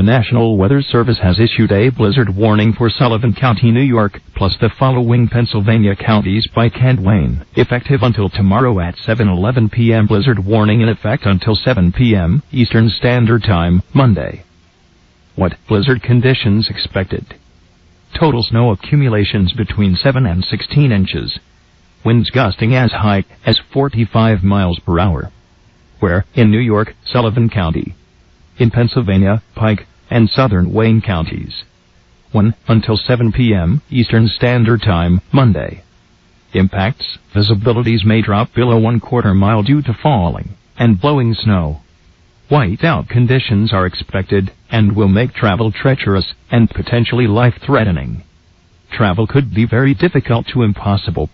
National Weather Service has issued a blizzard warning for Sullivan County, New York, plus the following Pennsylvania counties: Pike and Wayne, effective until tomorrow at 7:11 p.m. Blizzard warning in effect until 7 p.m. Eastern Standard Time, Monday. What blizzard conditions expected? Total snow accumulations between 7 and 16 inches. Winds gusting as high as 45 miles per hour. Where? In New York, Sullivan County. In Pennsylvania, Pike and southern Wayne counties. 1 until 7 p.m. Eastern Standard Time, Monday. Impacts: visibilities may drop below 1/4 mile due to falling and blowing snow. Whiteout conditions are expected and will make travel treacherous and potentially life-threatening. Travel could be very difficult to impossible.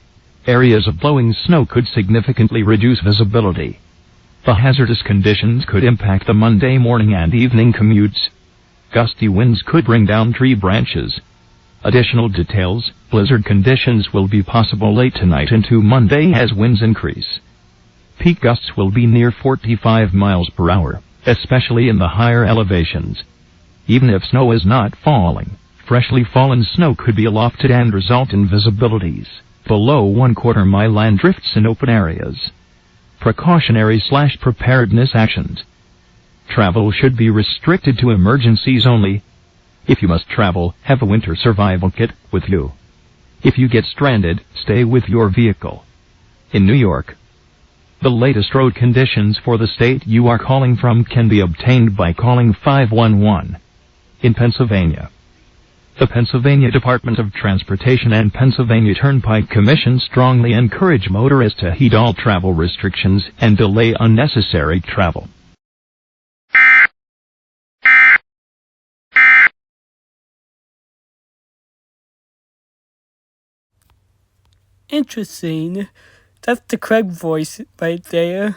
Areas of blowing snow could significantly reduce visibility. The hazardous conditions could impact the Monday morning and evening commutes. Gusty winds could bring down tree branches. Additional details: blizzard conditions will be possible late tonight into Monday as winds increase. Peak gusts will be near 45 miles per hour, especially in the higher elevations. Even if snow is not falling, freshly fallen snow could be lofted and result in visibilities below 1/4 mile and drifts in open areas. Precautionary/preparedness actions. Travel should be restricted to emergencies only. If you must travel, have a winter survival kit with you. If you get stranded, stay with your vehicle. In New York, the latest road conditions for the state you are calling from can be obtained by calling 511. In Pennsylvania, the Pennsylvania Department of Transportation and Pennsylvania Turnpike Commission strongly encourage motorists to heed all travel restrictions and delay unnecessary travel. Interesting. That's the Craig voice right there,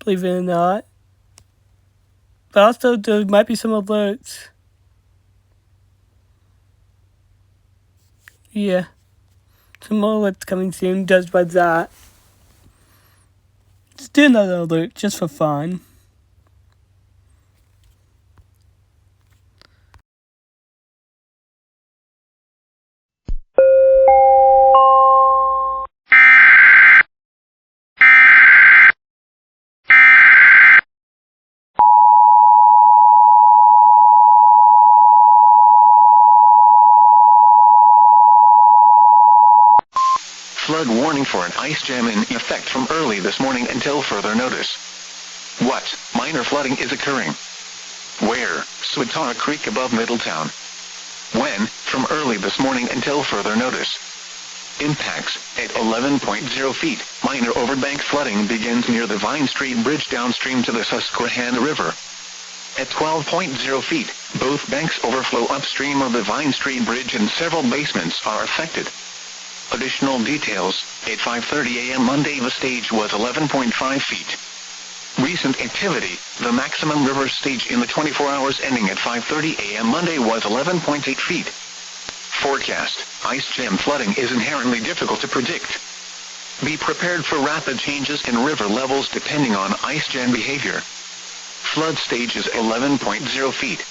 believe it or not. But also, there might be some alerts. Yeah. Some more alerts coming soon, judged by that. Let's do another alert, just for fun. Flood warning for an ice jam in effect from early this morning until further notice. What minor flooding is occurring? Where? Swatara Creek above Middletown. When? From early this morning until further notice. Impacts: at 11.0 feet, minor overbank flooding begins near the Vine Street Bridge downstream to the Susquehanna River. At 12.0 feet, both banks overflow upstream of the Vine Street Bridge and several basements are affected. Additional details: at 5:30 a.m. Monday the stage was 11.5 feet. Recent activity: the maximum river stage in the 24 hours ending at 5:30 a.m. Monday was 11.8 feet. Forecast: ice jam flooding is inherently difficult to predict. Be prepared for rapid changes in river levels depending on ice jam behavior. Flood stage is 11.0 feet.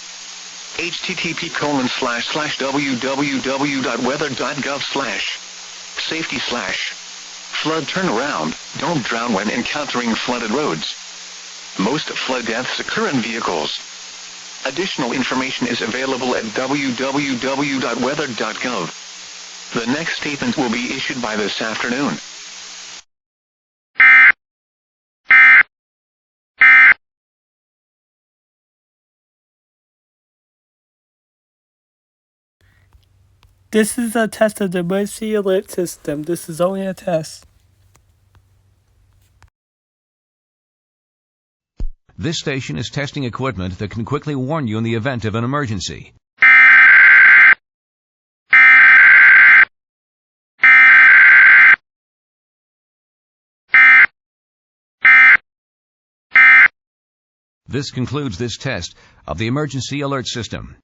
http://www.weather.gov/safety/flood turnaround. Don't drown when encountering flooded roads. Most flood deaths occur in vehicles. Additional information is available at www.weather.gov. The next statement will be issued by this afternoon. This is a test of the emergency alert system. This is only a test. This station is testing equipment that can quickly warn you in the event of an emergency. This concludes this test of the emergency alert system.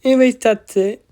Anyways, that's it.